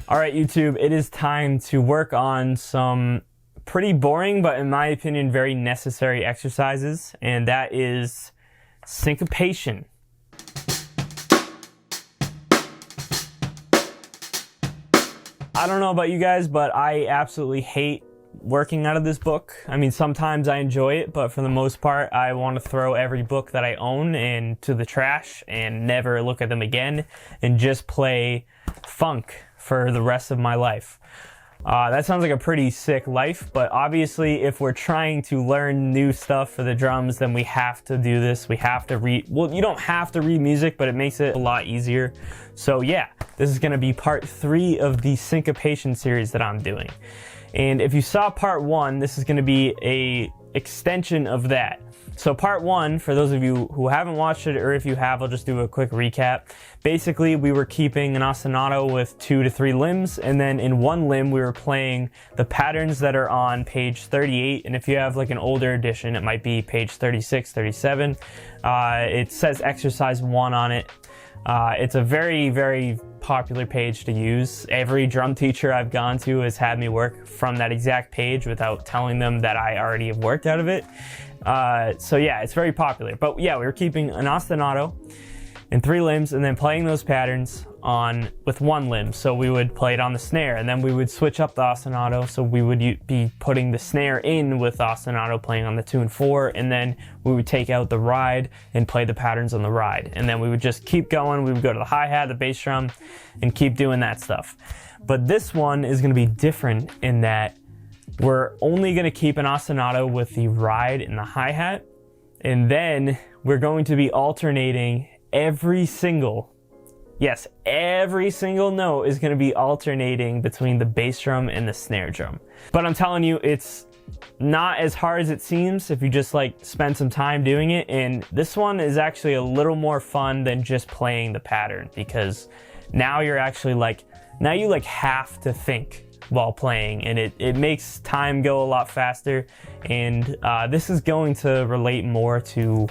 All right, YouTube, it is time to work on some pretty boring, but in my opinion, very necessary exercises, and that is syncopation. I don't know about you guys, but I absolutely hate working out of this book. I mean, sometimes I enjoy it, but for the most part, I want to throw every book that I own into the trash and never look at them again and just play funk for the rest of my life. That sounds like a pretty sick life, but obviously if we're trying to learn new stuff for the drums, then we have to do this. We have to read, well, you don't have to read music, but it makes it a lot easier. So yeah, this is gonna be part 3 of the syncopation series that I'm doing. And if you saw part 1, this is gonna be a extension of that. So part 1, for those of you who haven't watched it, or if you have, I'll just do a quick recap. Basically, we were keeping an ostinato with 2 to 3 limbs, and then in one limb, we were playing the patterns that are on page 38. And if you have like an older edition, it might be page 36, 37. It says exercise 1 on it. It's a very, very popular page to use. Every drum teacher I've gone to has had me work from that exact page without telling them that I already have worked out of it. So yeah, it's very popular. But yeah, we were keeping an ostinato in 3 limbs and then playing those patterns with 1 limb. So we would play it on the snare, and then we would switch up the ostinato. So we would be putting the snare in with the ostinato, playing on the 2 and 4, and then we would take out the ride and play the patterns on the ride. And then we would just keep going. We would go to the hi-hat, the bass drum, and keep doing that stuff. But this one is going to be different in that we're only going to keep an ostinato with the ride and the hi-hat, and then we're going to be alternating every single note is going to be alternating between the bass drum and the snare drum. But I'm telling you, it's not as hard as it seems if you just like spend some time doing it. And this one is actually a little more fun than just playing the pattern, because now you're actually now you have to think while playing, and it makes time go a lot faster. And this is going to relate more to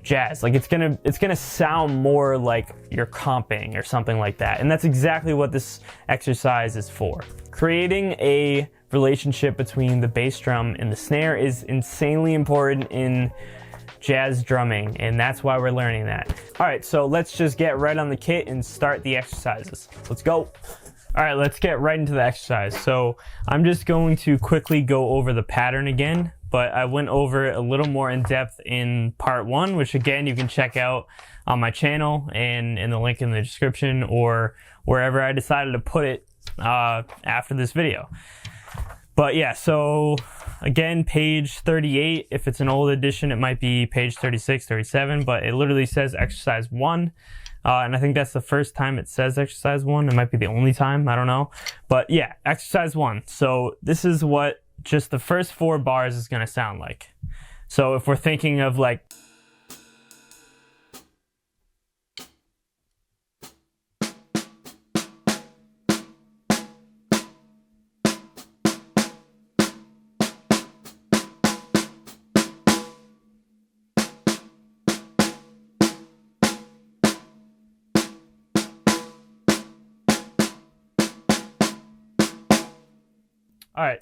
jazz. Like it's gonna sound more like you're comping or something like that. And that's exactly what this exercise is for. Creating a relationship between the bass drum and the snare is insanely important in jazz drumming, and that's why we're learning that. All right, so let's just get right on the kit and start the exercises. Let's go. All right, let's get right into the exercise. So I'm just going to quickly go over the pattern again, but I went over it a little more in depth in part 1, which again, you can check out on my channel and in the link in the description or wherever I decided to put it after this video. But yeah, so again, page 38, if it's an old edition, it might be page 36, 37, but it literally says exercise 1. And I think that's the first time it says exercise 1. It might be the only time, I don't know. But yeah, exercise 1. So this is what just the first 4 bars is going to sound like. So if we're thinking of like, all right,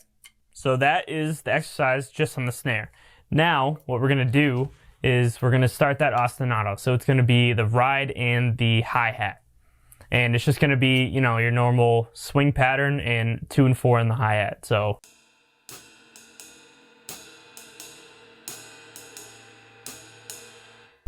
so that is the exercise just on the snare. Now, what we're gonna do is we're gonna start that ostinato. So it's gonna be the ride and the hi-hat. And it's just gonna be, you know, your normal swing pattern and 2 and 4 in the hi-hat. So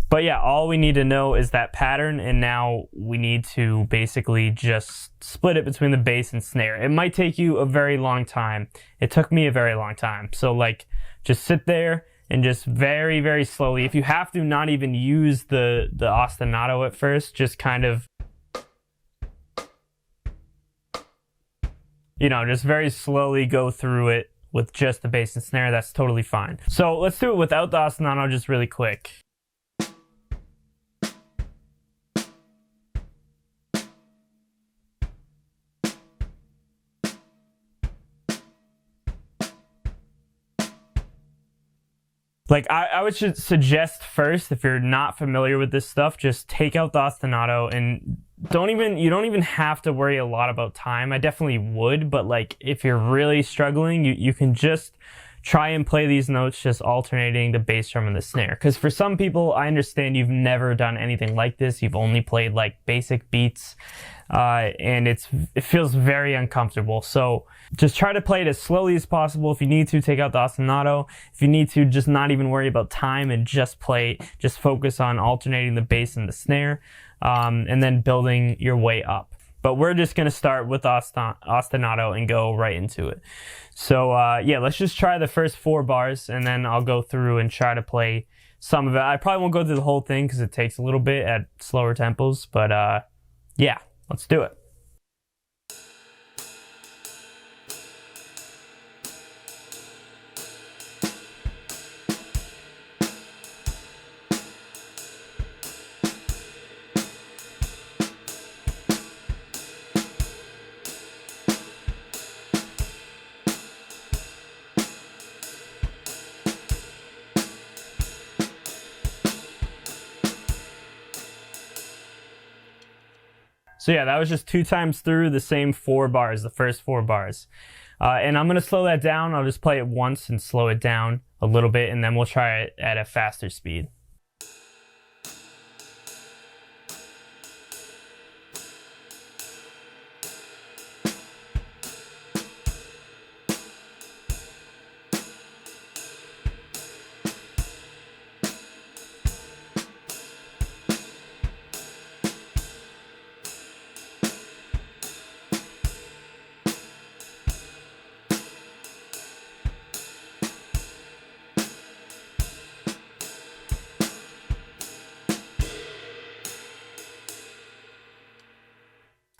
but yeah, all we need to know is that pattern, and now we need to basically just split it between the bass and snare. It might take you a very long time. It took me a very long time. So like, just sit there and just very, very slowly. If you have to, not even use the ostinato at first, just kind of, you know, just very slowly go through it with just the bass and snare. That's totally fine. So let's do it without the ostinato just really quick. Like, I would suggest first, if you're not familiar with this stuff, just take out the ostinato and you don't even have to worry a lot about time. I definitely would, but like if you're really struggling, you can just try and play these notes just alternating the bass drum and the snare. Because for some people, I understand you've never done anything like this. You've only played like basic beats, and it feels very uncomfortable. So just try to play it as slowly as possible. If you need to, take out the ostinato. If you need to, just not even worry about time and just focus on alternating the bass and the snare, and then building your way up. But we're just going to start with ostinato and go right into it. So yeah, let's just try the first 4 bars, and then I'll go through and try to play some of it. I probably won't go through the whole thing because it takes a little bit at slower tempos, but yeah, let's do it. So yeah, that was just 2 times through the same 4 bars, the first 4 bars. And I'm gonna slow that down. I'll just play it once and slow it down a little bit, and then we'll try it at a faster speed.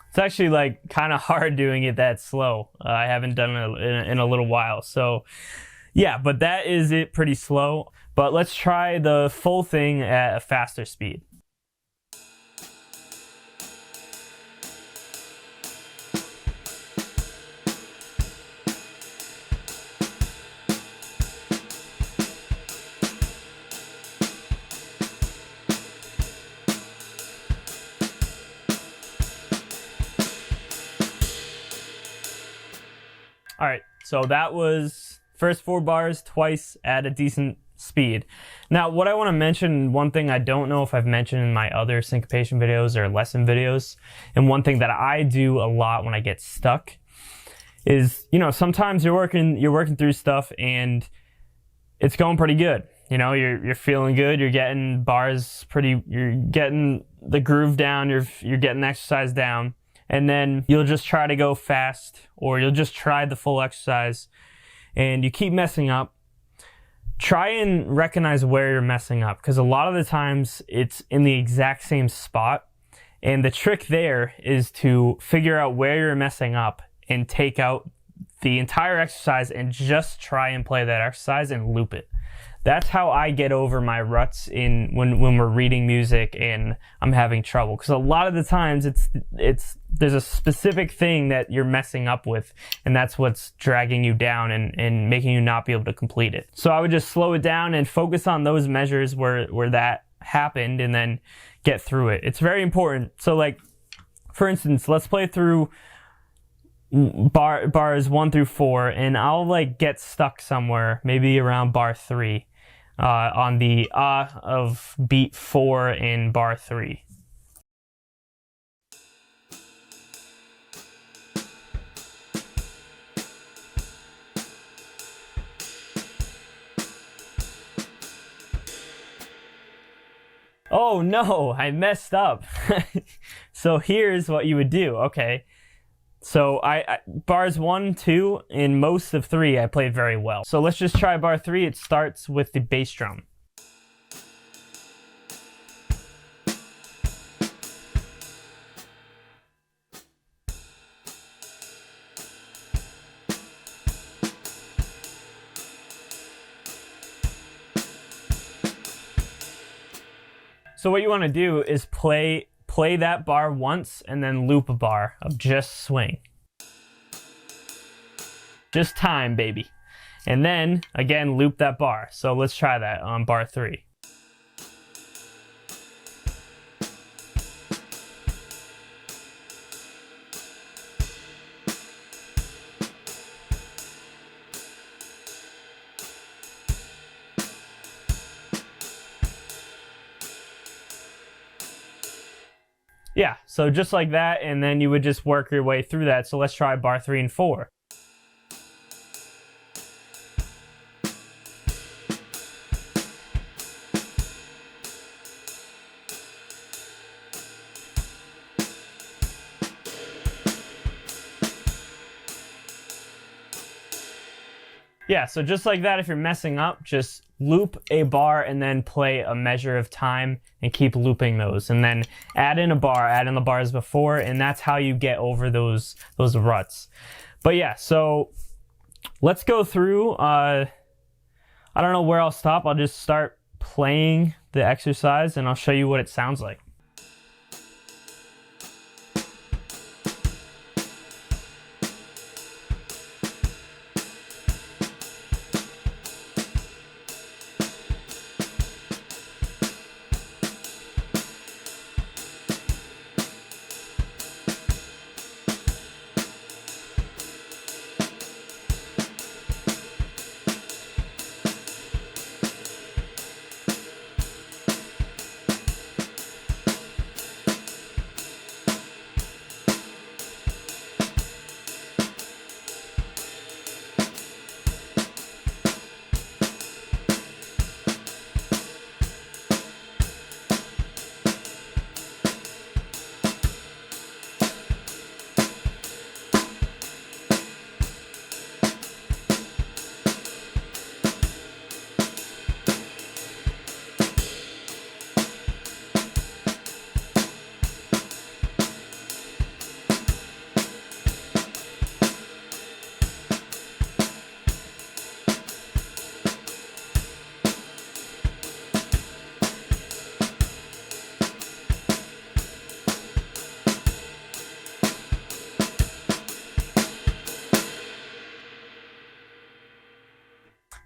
It's actually like kind of hard doing it that slow. I haven't done it in a little while. So yeah, but that is it pretty slow. But let's try the full thing at a faster speed. All right, so that was first 4 bars twice at a decent speed. Now, what I want to mention, one thing I don't know if I've mentioned in my other syncopation videos or lesson videos, and one thing that I do a lot when I get stuck is, you know, sometimes you're working through stuff and it's going pretty good. You know, you're feeling good, you're getting bars you're getting the groove down, you're getting the exercise down. And then you'll just try to go fast, or you'll just try the full exercise and you keep messing up. Try and recognize where you're messing up, because a lot of the times it's in the exact same spot. And the trick there is to figure out where you're messing up and take out the entire exercise and just try and play that exercise and loop it. That's how I get over my ruts when we're reading music and I'm having trouble. Because a lot of the times there's a specific thing that you're messing up with, and that's what's dragging you down and making you not be able to complete it. So I would just slow it down and focus on those measures where that happened, and then get through it. It's very important. So like, for instance, let's play through bars 1 through 4, and I'll like get stuck somewhere, maybe around bar 3. On the of beat 4 in bar 3. Oh no, I messed up. So here's what you would do. Okay. So I bars 1, 2, and most of 3 I played very well. So let's just try bar 3. It starts with the bass drum. So what you want to do is play that bar once and then loop a bar of just swing. Just time, baby. And then, again, loop that bar. So let's try that on bar 3. yeah, so just like that, and then you would just work your way through that. So let's try bar 3 and 4. Yeah, so just like that, if you're messing up, just loop a bar and then play a measure of time and keep looping those. And then add in a bar, add in the bars before, and that's how you get over those ruts. But yeah, so let's go through. I don't know where I'll stop. I'll just start playing the exercise and I'll show you what it sounds like.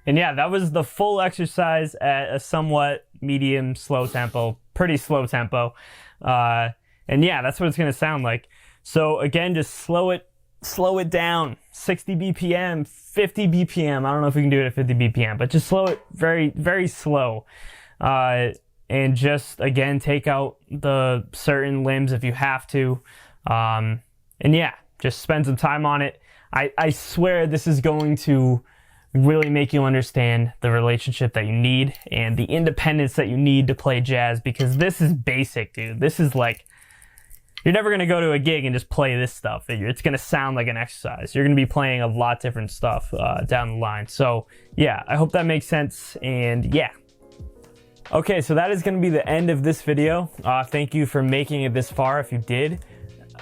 And yeah, that was the full exercise at a somewhat medium slow tempo, pretty slow tempo. And yeah, that's what it's gonna sound like. So again, just slow it down, 60 BPM, 50 BPM. I don't know if we can do it at 50 BPM, but just slow it very, very slow. And just, again, take out the certain limbs if you have to. And yeah, just spend some time on it. I swear this is going to really make you understand the relationship that you need and the independence that you need to play jazz, because this is basic, dude. This is like, you're never going to go to a gig and just play this stuff. It's going to sound like an exercise. You're going to be playing a lot different stuff down the line. So yeah, I hope that makes sense. And yeah. Okay, so that is going to be the end of this video. Thank you for making it this far if you did.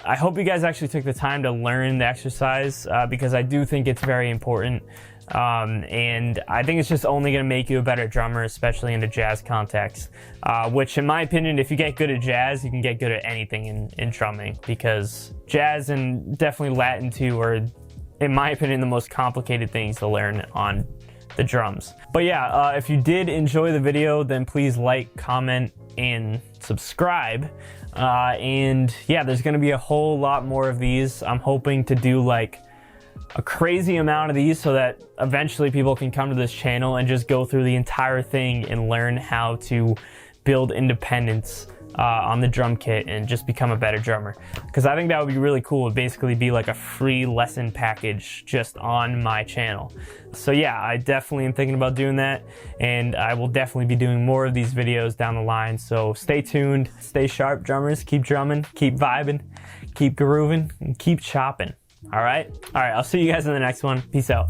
I hope you guys actually took the time to learn the exercise because I do think it's very important. And I think it's just only going to make you a better drummer, especially in a jazz context, which in my opinion, if you get good at jazz, you can get good at anything in drumming, because jazz and definitely Latin too are, in my opinion, the most complicated things to learn on the drums. But yeah, if you did enjoy the video, then please like, comment, and subscribe. And yeah, there's going to be a whole lot more of these. I'm hoping to do like a crazy amount of these so that eventually people can come to this channel and just go through the entire thing and learn how to build independence on the drum kit and just become a better drummer. Because I think that would be really cool. It would basically be like a free lesson package just on my channel. So yeah, I definitely am thinking about doing that, and I will definitely be doing more of these videos down the line. So stay tuned, stay sharp, drummers. Keep drumming, keep vibing, keep grooving, and keep chopping. All right, I'll see you guys in the next one. Peace out.